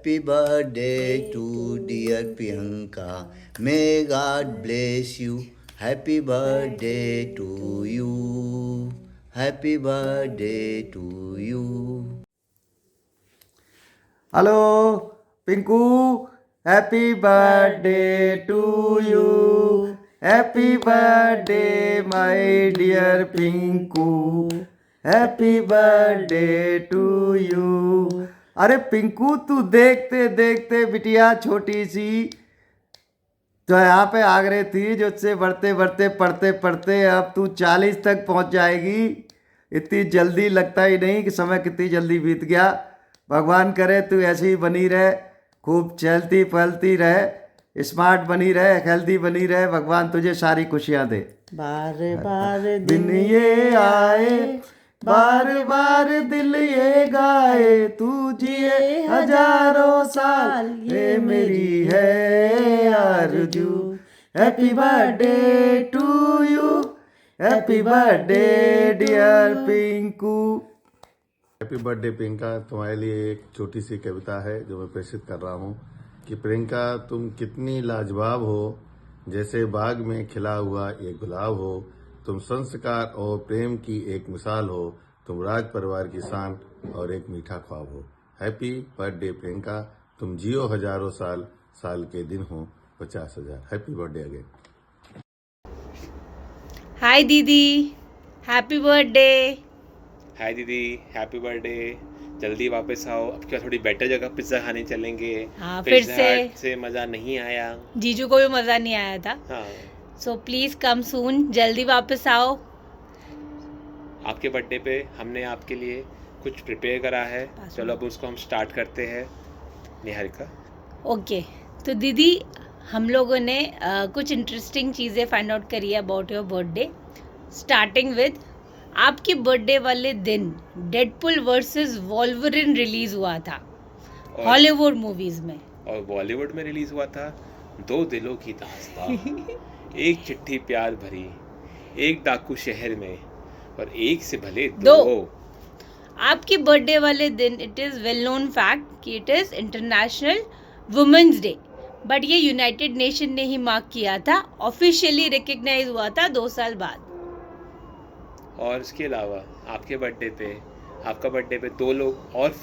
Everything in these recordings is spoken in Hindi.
Happy birthday to dear Priyanka. May God bless you. Happy birthday to you. Happy birthday to you. Hello, Pinku. Happy birthday to you. Happy birthday, my dear Pinku. Happy birthday to you. अरे पिंकू, तू देखते देखते बिटिया छोटी सी तो यहाँ पे आ गई थी, जो उससे बढ़ते बढ़ते पढ़ते पढ़ते अब तू 40 तक पहुँच जाएगी। इतनी जल्दी लगता ही नहीं कि समय कितनी जल्दी बीत गया। भगवान करे तू ऐसी ही बनी रहे, खूब चलती पलती रहे, स्मार्ट बनी रहे, हेल्दी बनी रहे। भगवान तुझे सारी खुशियाँ दे। बार बार दिन ये आए, बार बार दिल ये गाए, तू जिए हजारों साल, ये मेरी है आरज़ू। Happy birthday to you, happy birthday dear Pinku. Happy birthday Priyanka. तुम्हारे लिए एक छोटी सी कविता है जो मैं प्रेषित कर रहा हूँ कि प्रियंका, तुम कितनी लाजवाब हो, जैसे बाग में खिला हुआ एक गुलाब हो। तुम संस्कार और प्रेम की एक मिसाल हो, तुम राज परिवार की शान और एक मीठा ख्वाब हो। हैप्पी बर्थडे प्रियंका, तुम जियो हजारों साल, साल के दिन हो 50,000। Happy birthday again. हाय दीदी, हैप्पी बर्थडे। हाय दीदी, हैप्पी बर्थडे। जल्दी वापस आओ, अब क्या थोड़ी बेटर जगह पिज्जा खाने चलेंगे। हाँ, फिर से मजा नहीं आया, जीजू को भी मजा नहीं आया था। हाँ। सो प्लीज कम सून, जल्दी वापस आओ। आपके बर्थडे पे हमने आपके लिए कुछ प्रिपेयर करा है, चलो अब उसको हम स्टार्ट करते हैं। निहारिका। ओके, तो दीदी हम लोगों ने कुछ इंटरेस्टिंग चीज़ें फाइंड आउट करी है about your birthday. Starting with आपके बर्थडे वाले दिन डेडपुल वर्सेस वॉल्वरिन रिलीज हुआ था हॉलीवुड मूवीज में, और बॉलीवुड में रिलीज हुआ था दो दिलों की दास्तां। एक चिट्ठी प्यार भरी, एक डाकू शहर में, और एक से भले दो। आपके बर्थडे वाले दिन it is well known fact कि it is international women's day, but ये यूनाइटेड नेशन ने ही मार्क किया था, ऑफिशियली रिकग्नाइज हुआ था 2 साल बाद। और इसके अलावा आपके बर्थडे पे, आपका बर्थडे पे 2 लोग और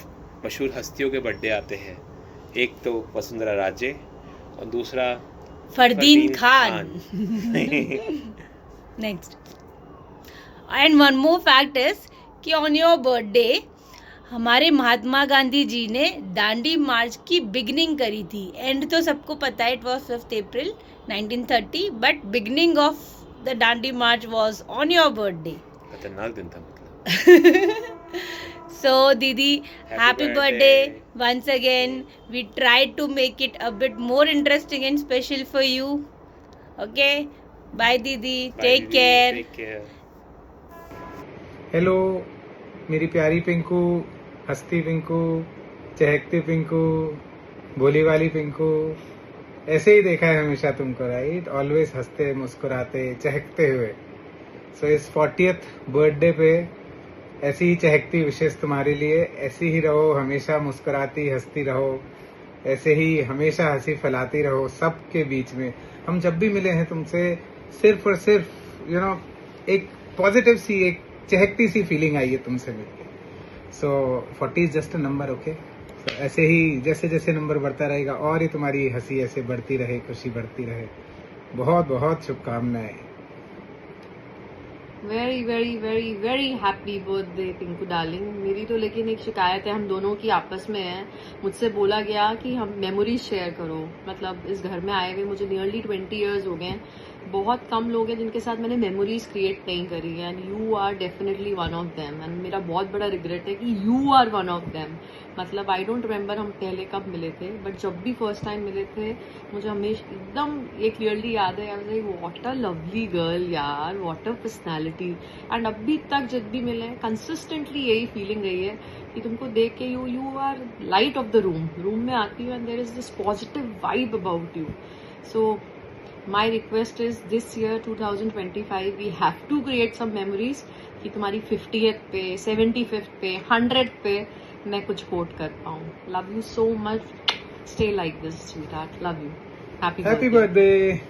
मशहूर हस्तियों के बर्थडे आते हैं। एक तो वसुंधरा राजे और दूसरा Fardeen Khan. Next, and one more fact is कि ऑन योर बर्थडे हमारे महात्मा गांधी जी ने दांडी मार्च की बिगनिंग करी थी। एंड तो सबको पता है, it was 5 April 1930, but beginning of the Dandi March was on your birthday. खतरनाक दिन था मतलब। So Didi, happy birthday once again. We tried to make it a bit more interesting and special for you. Okay, bye Didi. Take care. Take care. Hello मेरी प्यारी पिंकू, हंसती पिंकू, चहकती पिंकू, भोली वाली पिंकू। ऐसे ही देखा है हमेशा तुमको, राइट? ऑलवेज हंसते मुस्कुराते चहकते हुए। सो इस 40th बर्थडे पे ऐसी ही चहकती विशेष तुम्हारे लिए। ऐसी ही रहो, हमेशा मुस्कुराती हंसती रहो, ऐसे ही हमेशा हंसी फैलाती रहो सबके बीच में। हम जब भी मिले हैं तुमसे, सिर्फ और सिर्फ एक पॉजिटिव सी, एक चहकती सी फीलिंग आई है तुमसे मिलके। So 40 is just a number, okay? So ऐसे ही जैसे जैसे नंबर बढ़ता रहेगा और ही तुम्हारी हंसी ऐसे बढ़ती रहे, खुशी बढ़ती रहे। बहुत बहुत शुभकामनाएं। Very very very very happy birthday Pinku darling. मेरी तो लेकिन एक शिकायत है, हम दोनों की आपस में है। मुझसे बोला गया कि हम मेमोरीज शेयर करो। मतलब इस घर में आए हुए मुझे नियरली 20 ईयर्स हो गए। बहुत कम लोग हैं जिनके साथ मैंने मेमोरीज क्रिएट नहीं करी है, and you are definitely one of them. And मेरा बहुत बड़ा रिग्रेट है कि you are one of them. मतलब आई डोंट रिमेम्बर हम पहले कब मिले थे, बट जब भी फर्स्ट टाइम मिले थे मुझे हमेशा एकदम ये क्लियरली याद है, व्हाट अ लवली गर्ल यार, व्हाट अ पर्सनैलिटी। एंड अभी तक जब भी मिले कंसिस्टेंटली यही फीलिंग रही है कि तुमको देख के you are light of the room में आती हूँ, and there is this positive vibe about you. So my request is this year 2025 we have to create some memories कि तुम्हारी 50th पे, 75th पे, 100th पे मैं कुछ कोट कर पाऊँ। Love you so much. Stay like this, sweetheart. Love you. Happy happy birthday. Birthday.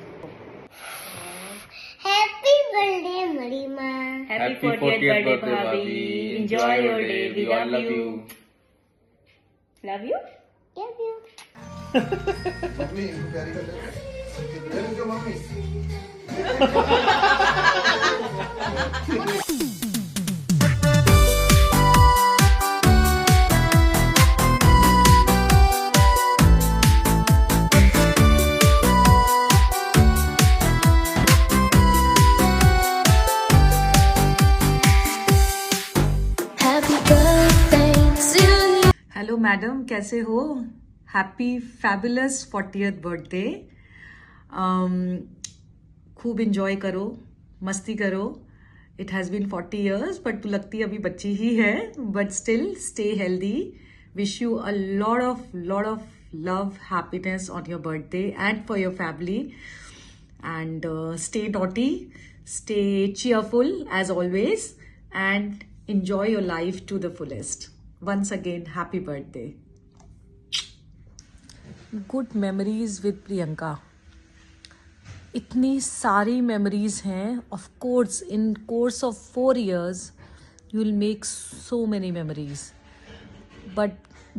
Happy birthday, Marima. Happy 40th birthday, Bhabhi. Enjoy your day. We love you. Love you? Love you. Mummy इनको प्यारी कर ले इनको mummy Happy birthday to you. Hello madam, कैसे हो? Happy fabulous 40th birthday. खूब इंजॉय करो, मस्ती करो. It has been 40 years, but तू लगती अभी बच्ची ही है. But still stay healthy. Wish you a lot of love, happiness on your birthday and for your family. And stay naughty, stay cheerful as always, and enjoy your life to the fullest. Once again, happy birthday. Good memories with Priyanka. इतनी सारी memories हैं. Of course, in course of 4 years, you will make so many memories. But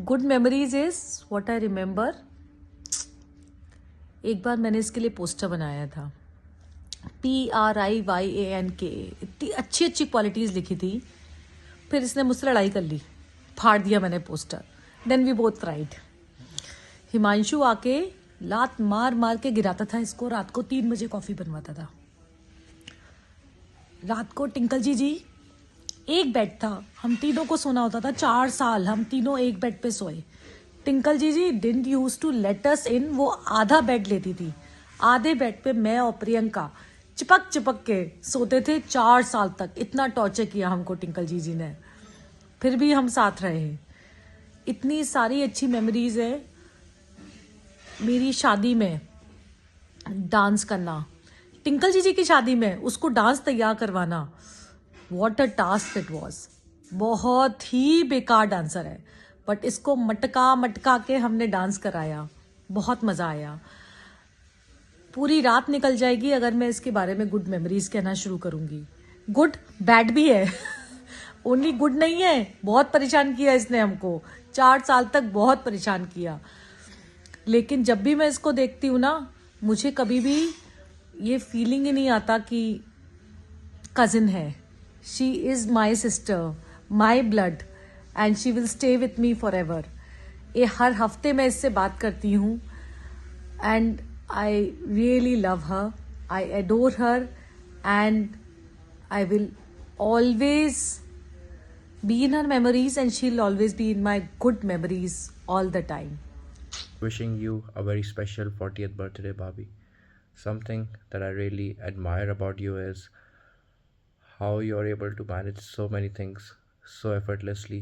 good memories is what I remember. एक बार मैंने इसके लिए पोस्टर बनाया था. PRIYANK. इतनी अच्छी क्वालिटीज़ लिखी थी. फिर इसने मुझसे लड़ाई कर ली, फाड़ दिया मैंने poster. Then we both cried. Himanshu आके लात मार मार के गिराता था इसको. रात को 3 बजे कॉफ़ी बनवाता था. रात को टिंकल जी एक बेड था, हम तीनों को सोना होता था. 4 साल हम तीनों एक बेड पे सोए. Tinkle ji didn't use to let us in. वो आधा बेड लेती थी. आधे बेड पे मैं और प्रियंका चिपक के सोते थे 4 साल तक. इतना टॉर्चर किया हमको टिंकल जी ने. फिर भी हम साथ रहे. इतनी सारी अच्छी मेमोरीज है. मेरी शादी में डांस करना, टिंकल जी की शादी में उसको डांस तैयार करवाना, what a task it was. बहुत ही बेकार डांसर है, बट इसको मटका के हमने डांस कराया. बहुत मज़ा आया. पूरी रात निकल जाएगी अगर मैं इसके बारे में गुड मेमोरीज कहना शुरू करूंगी. गुड बैड भी है. ओनली गुड नहीं है. बहुत परेशान किया इसने हमको. 4 साल तक बहुत परेशान किया. लेकिन जब भी मैं इसको देखती हूँ ना, मुझे कभी भी ये फीलिंग ही नहीं आता कि कजिन है. She is my sister, my blood, and she will stay with me for ever. ये हर हफ्ते मैं इससे बात करती हूँ. And I really love her, I adore her, and I will always be in her memories, and she will always be in my good memories all the time. Wishing you a very special 40th birthday, Bhabhi. Something that I really admire about you is how you're able to manage so many things so effortlessly.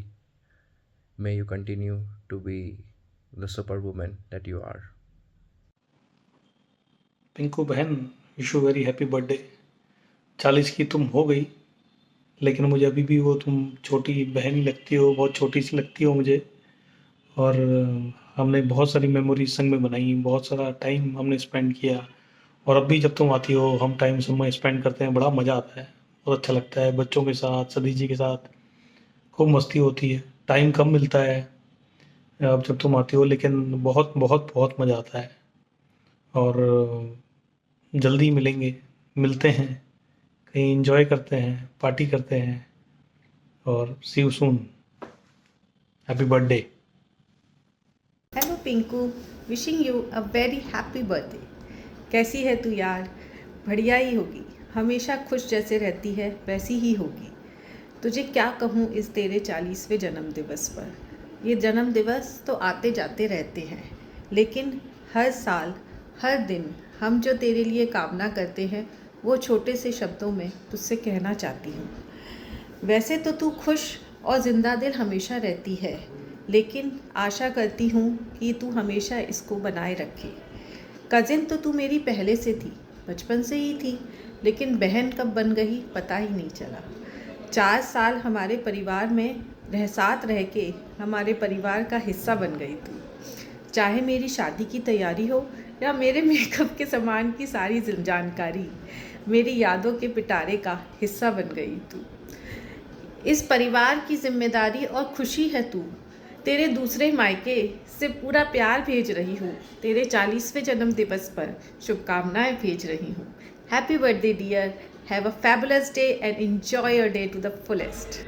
May you continue to be the superwoman that you are. Pinku बहन, wish you very happy birthday. 40 की तुम हो गई, लेकिन मुझे अभी भी वो तुम छोटी बहन ही लगती हो. बहुत छोटी सी लगती हो मुझे. और हमने बहुत सारी मेमोरीज संग में बनाई, बहुत सारा टाइम हमने स्पेंड किया. और अब भी जब तुम आती हो, हम टाइम समय स्पेंड करते हैं. बड़ा मज़ा आता है, बहुत अच्छा लगता है. बच्चों के साथ, सदी जी के साथ खूब मस्ती होती है. टाइम कम मिलता है अब जब तुम आती हो, लेकिन बहुत बहुत बहुत मज़ा आता है. और जल्दी मिलते हैं, कहीं एंजॉय करते हैं, पार्टी करते हैं. और see you soon. Happy birthday. Hello Pinku, wishing you a very happy birthday. कैसी है तू यार? बढ़िया ही होगी. हमेशा खुश जैसे रहती है वैसी ही होगी. तुझे क्या कहूँ इस तेरे 40वें जन्मदिवस पर. ये जन्मदिवस तो आते जाते रहते हैं, लेकिन हर साल हर दिन हम जो तेरे लिए कामना करते हैं वो छोटे से शब्दों में तुझसे कहना चाहती हूँ. वैसे तो तू खुश और ज़िंदा दिल हमेशा रहती है, लेकिन आशा करती हूँ कि तू हमेशा इसको बनाए रखे. कज़िन तो तू मेरी पहले से थी, बचपन से ही थी, लेकिन बहन कब बन गई पता ही नहीं चला. 4 साल हमारे परिवार में साथ रह के हमारे परिवार का हिस्सा बन गई तू. चाहे मेरी शादी की तैयारी हो या मेरे मेकअप के सामान की सारी जानकारी, मेरी यादों के पिटारे का हिस्सा बन गई तू। इस परिवार की जिम्मेदारी और खुशी है तू। तेरे दूसरे मायके से पूरा प्यार भेज रही हूँ। तेरे 40वें जन्म दिवस पर शुभकामनाएं भेज रही हूँ। Happy birthday dear, have a fabulous day and enjoy your day to the fullest.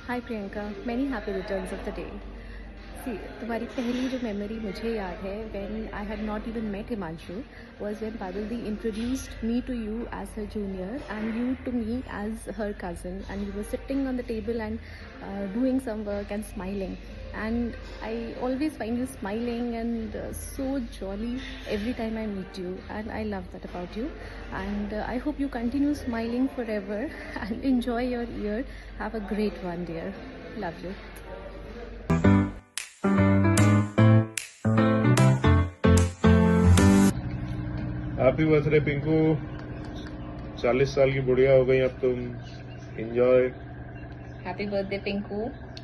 Hi Priyanka, many happy returns of the day. See, तुम्हारी पहली जो मेमोरी मुझे याद है when I had not even met Himanshu was when Parul introduced me to you as her junior and you to me as her cousin, and you were sitting on the table and doing some work and smiling, and I always find you smiling and so jolly every time I meet you, and I love that about you, and I hope you continue smiling forever and enjoy your year. Have a great one, dear. Love you. Happy birthday Pinku, 40 साल की बुढ़िया हो गई अब तुम। Enjoy. Happy birthday Pinku,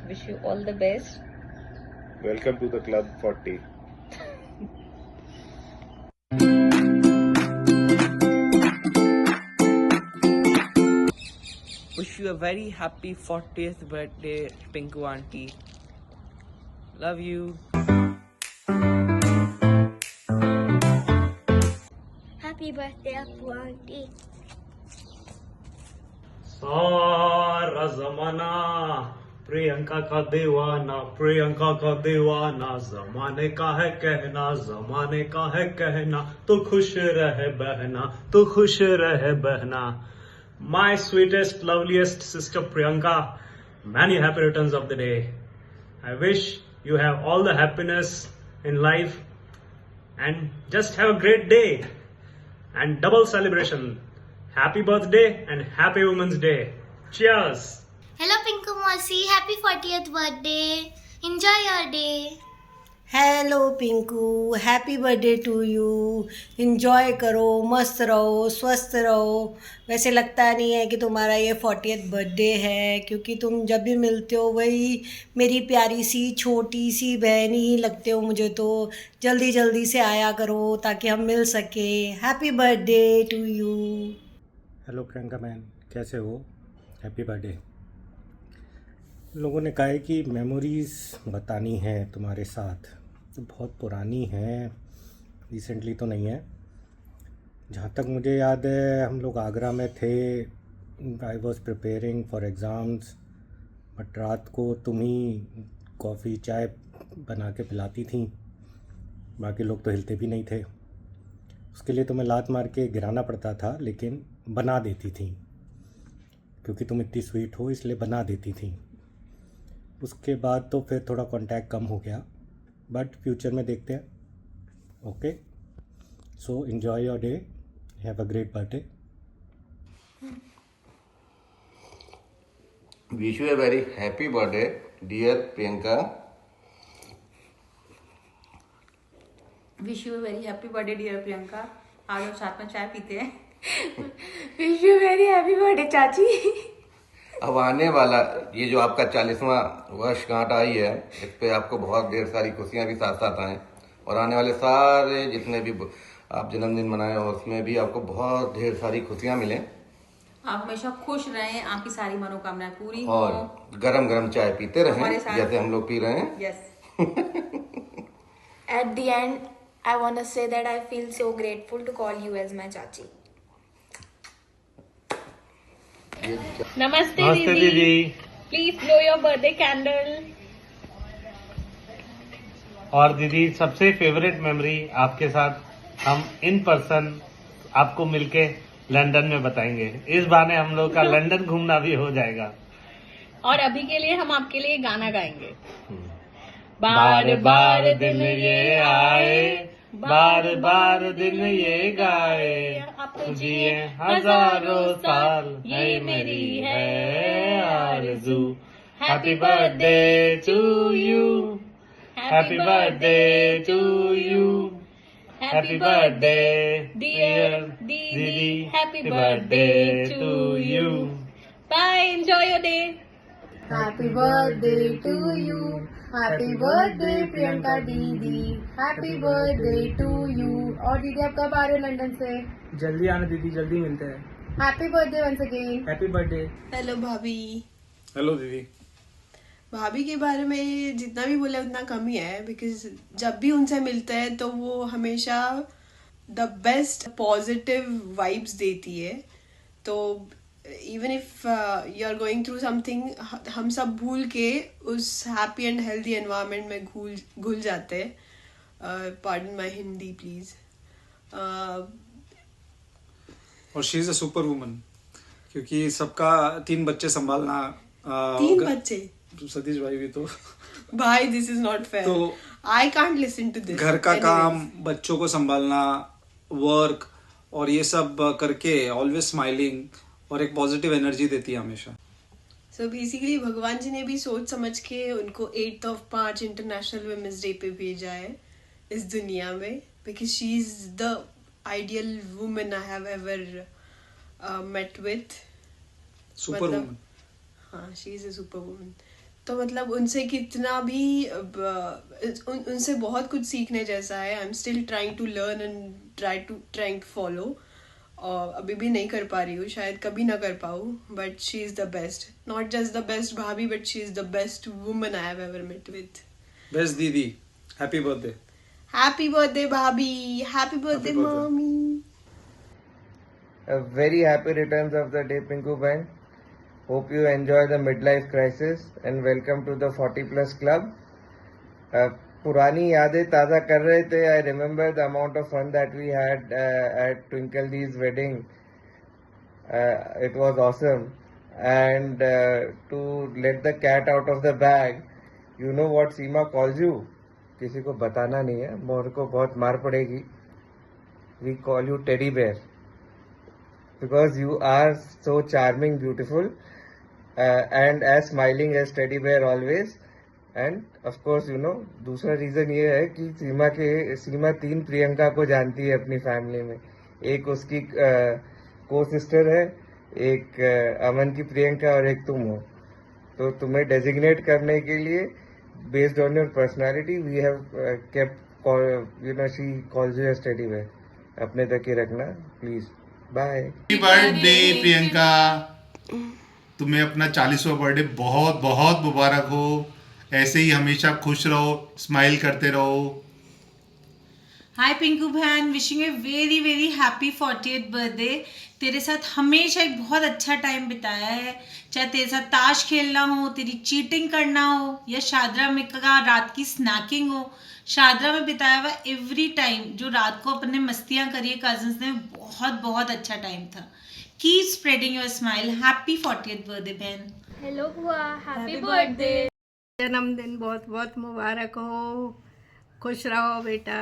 wish you all the best. Welcome to the club 40। Wish you a very happy 40th birthday, Pinku auntie. Love you. Happy birthday, Appu auntie. सारा जमाना प्रियंका का दीवाना, प्रियंका का दीवाना, जमाने का है कहना, जमाने का है कहना, तो खुश रहे बहना, तो खुश रहे बहना। My sweetest, loveliest sister Priyanka, many happy returns of the day. I wish you have all the happiness in life and just have a great day and double celebration. Happy birthday and happy Women's Day. Cheers. Hello Pinku Mausi, happy 40th birthday. Enjoy your day. Hello Pinku, happy birthday to you. Enjoy करो, मस्त रहो, स्वस्थ रहो। वैसे लगता नहीं है कि तुम्हारा ये 40th बर्थडे है, क्योंकि तुम जब भी मिलते हो वही मेरी प्यारी सी छोटी सी बहन ही लगते हो मुझे। तो जल्दी जल्दी से आया करो ताकि हम मिल सके। Happy birthday to you. Hello Priyanka man, कैसे हो? Happy birthday. लोगों ने कहा है कि मेमोरीज़ बतानी है तुम्हारे साथ, तो बहुत पुरानी है, रिसेंटली तो नहीं है। जहाँ तक मुझे याद है हम लोग आगरा में थे। I was preparing for exams, but रात को तुम ही कॉफ़ी चाय बना के पिलाती थी, बाकी लोग तो हिलते भी नहीं थे। उसके लिए तुम्हें लात मार के गिराना पड़ता था, लेकिन बना देती थी, क्योंकि तुम इतनी स्वीट हो इसलिए बना देती थी। उसके बाद तो फिर थोड़ा कांटेक्ट कम हो गया, बट फ्यूचर में देखते हैं। Okay, so enjoy your day, have a great birthday. Wish you a very happy birthday dear Priyanka. Wish you very happy birthday dear Priyanka. आ जाओ साथ में चाय पीते हैं। Wish you very happy birthday चाची। अब आने वाला ये जो आपका 40वां वर्षगांठ आई है, इस पे आपको बहुत ढेर सारी खुशियां भी साथ साथ आएँ, और आने वाले सारे जितने भी आप जन्मदिन मनाए हो उसमें भी आपको बहुत ढेर सारी खुशियां मिलें। आप हमेशा खुश रहें, आपकी सारी मनोकामनाएं पूरी हो, और गरम गरम चाय पीते रहें जैसे हम लोग पी रहे हैं। Yes. At the end, I want to say that I feel so grateful to call you as my chachi. नमस्ते दीदी, please blow your birthday candle. और दीदी, सबसे फेवरेट मेमोरी आपके साथ हम इन पर्सन आपको मिलके लंदन में बताएंगे। इस बहाने हम लोग का लंदन घूमना भी हो जाएगा। और अभी के लिए हम आपके लिए गाना गाएंगे। बार बार दिन ये आए, बार बार दिन ये गाए, जिए हजारों साल, ये मेरी है आरज़ू। Happy birthday to you, happy birthday to you, happy birthday dear दीदी, happy birthday to you. Bye, enjoy your day. Happy birthday to you. Happy birthday Priyanka दीदी, हैप्पी बर्थडे टू यू। और दीदी आप कब आ रहे हो लंदन से? जल्दी आना दीदी, जल्दी मिलते हैं। Happy birthday once again. Happy birthday. Hello भाभी। हेलो दीदी। भाभी के बारे में जितना भी बोले उतना कम ही है, बिकॉज जब भी उनसे मिलते हैं तो वो हमेशा द बेस्ट पॉजिटिव वाइब्स देती है। तो even if you are going through something, हम सब भूल के उस हैप्पी एंड हेल्दी एनवायरनमेंट में घुल जाते हैं। Pardon my Hindi please. और she is a super woman, क्योंकि सबका 3 बच्चे संभालना। 3 बच्चे? सतीश भाई भी तो। भाई दिस इज नॉट फेयर, तो I can't listen to this. घर का काम, बच्चों को संभालना, वर्क और ये सब करके ऑलवेज स्माइलिंग और एक पॉजिटिव एनर्जी देती है हमेशा। सो बेसिकली भगवान जी ने भी सोच समझ के उनको 8 मार्च इंटरनेशनल वुमेन्स डे पे भेजा है इस दुनिया में, because she is the ideal woman I have ever met with. Super woman. हाँ, she is a super woman. तो मतलब उनसे कितना भी उनसे बहुत कुछ सीखने जैसा है। I am still trying to learn and trying to follow. और अभी भी नहीं कर पा रही हूँ, शायद कभी ना कर पाऊँ, but she is the best. Not just the best भाभी, but she is the best woman I have ever met with. Best दीदी, हैप्पी बर्थडे। हैप्पी बर्थडे भाभी, हैप्पी बर्थडे मम्मी। A very happy returns of the day, Pinku Bhai. Hope you enjoy the midlife crisis and welcome to the 40 plus club. पुरानी यादें ताज़ा कर रहे थे. I remember the amount of fun that we had at Twinkle Dee's wedding. It was awesome. And to let the cat out of the bag, you know what Seema calls you? किसी को बताना नहीं है, मोर को बहुत मार पड़ेगी. We call you teddy bear. Because you are so charming, beautiful, and as smiling as teddy bear always. And of course, you know, दूसरा रीजन ये है कि सीमा 3 प्रियंका को जानती है अपनी फैमिली में. एक उसकी को सिस्टर है, एक अमन की प्रियंका और एक तुम हो. तो तुम्हें डेजिग्नेट करने के लिए based on your personality we have kept she calls you as teddy bear. अपने तक ही रखना please. Bye. Happy birthday Priyanka, तुम्हें अपना 40वां बर्थडे बहुत बहुत मुबारक हो. ऐसे ही हमेशा खुश रहो, स्माइल करते रहो. हाय पिंकू बहन, विशिंग ए very very happy 40th birthday. तेरे साथ हमेशा एक बहुत अच्छा टाइम बिताया है, चाहे तेरे साथ ताश खेलना हो, तेरी चीटिंग करना हो, या शादरा में का रात की स्नैकिंग हो. शादरा में बिताया हुआ एवरी टाइम जो रात को अपने मस्तियाँ करी है कजन्स ने, बहुत बहुत अच्छा टाइम था. Keep spreading your smile. Happy 40th birthday बहन. हेलो बुआ, हैप्पी बर्थडे. जन्मदिन बहुत बहुत मुबारक हो, खुश रहो बेटा.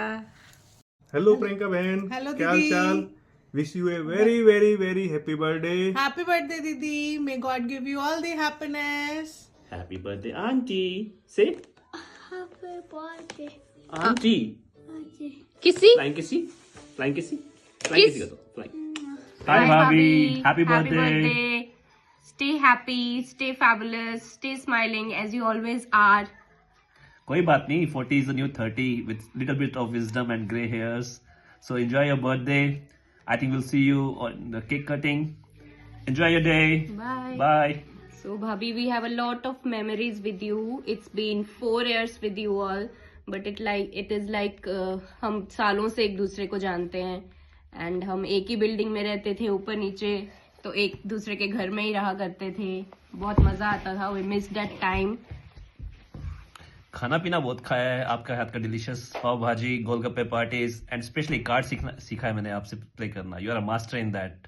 हेलो प्रियंका बहन, हेलो क्या हाल दीदी. चाल. Wish you a very very very happy birthday. Happy birthday दीदी. May god give you all the happiness. Happy birthday aunty. Say happy birthday aunty. Kiss flying kiss, flying kiss, flying kiss का तो फ्लाइंग. Hi, भाभी, happy Happy birthday. birthday. Stay happy, stay fabulous, stay smiling as you always are. कोई बात नहीं, 40 is the new 30 with little bit of wisdom and grey hairs. So enjoy your birthday. I think we'll see you on the cake cutting. Enjoy your day. Bye. Bye. So, Bhabhi, we have a lot of memories with you. It's been 4 years with you all, but it is like हम सालों से एक दूसरे को जानते हैं, and हम एक ही बिल्डिंग में रहते थे, ऊपर नीचे, तो एक दूसरे के घर में ही रहा करते थे. बहुत मजा आता था. We missed that time. खाना पीना बहुत खाया है, आपका हाथ का delicious pav bhaji, golgappe parties and specially card सीखा है मैंने आपसे प्ले करना. You are a master in that.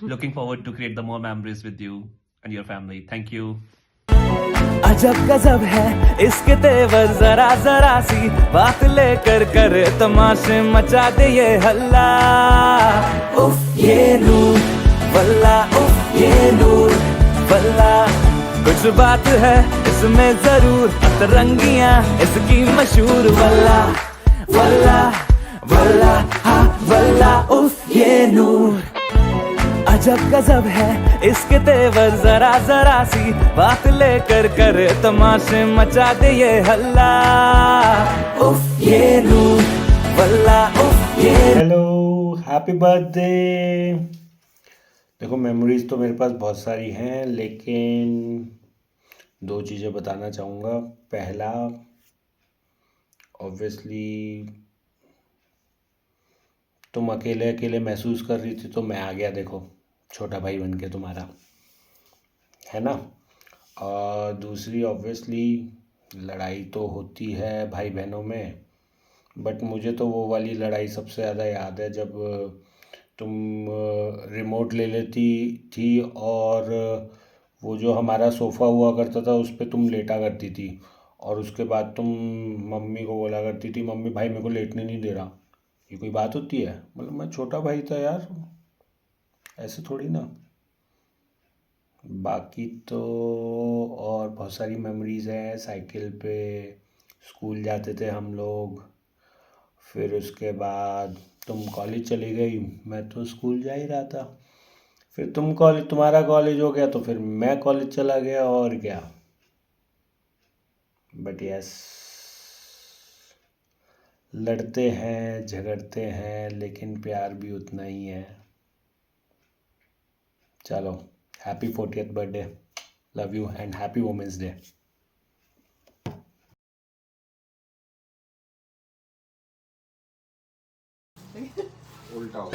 Looking forward to create the more memories with you and your family. Thank you. अजब गजब है इसके तेवर, जरा जरा सी बात लेकर करे तमाशे मचा दे ये हल्ला. उफ ये नूर वल्ला, उफ ये नूर वल्ला. कुछ बात है इसमें जरूर, अतरंगियां इसकी मशहूर. वल्ला वल्ला वल्ला हा वल्ला, उफ ये नूर. अजब गजब है इसके तेवर, जरा जरा सी बात लेकर करे तमाशे मचा दे ये हल्ला। उफ ये रूह वल्ला उफ ये। Hello, happy birthday. देखो मेमोरीज तो मेरे पास बहुत सारी हैं, लेकिन दो चीज़ें बताना चाहूँगा। पहला, ऑब्वियसली तुम अकेले अकेले महसूस कर रही थी तो मैं आ गया, देखो छोटा भाई बन के तुम्हारा, है ना। और दूसरी, ऑब्वियसली लड़ाई तो होती है भाई बहनों में, बट मुझे तो वो वाली लड़ाई सबसे ज़्यादा याद है जब तुम रिमोट ले लेती थी और वो जो हमारा सोफ़ा हुआ करता था उस पर तुम लेटा करती थी, और उसके बाद तुम मम्मी को बोला करती थी, मम्मी भाई मेरे को लेटने नहीं दे रहा। ये कोई बात होती है? मतलब मैं छोटा भाई था यार, ऐसे थोड़ी ना। बाकी तो और बहुत सारी मेमोरीज़ हैं। साइकिल पे स्कूल जाते थे हम लोग, फिर उसके बाद तुम कॉलेज चली गई, मैं तो स्कूल जा ही रहा था। फिर तुम्हारा कॉलेज हो गया तो फिर मैं कॉलेज चला गया, और क्या। बट यस, लड़ते हैं झगड़ते हैं लेकिन प्यार भी उतना ही है। चलो, happy 40th birthday, love you and happy women's day. उल्टा हो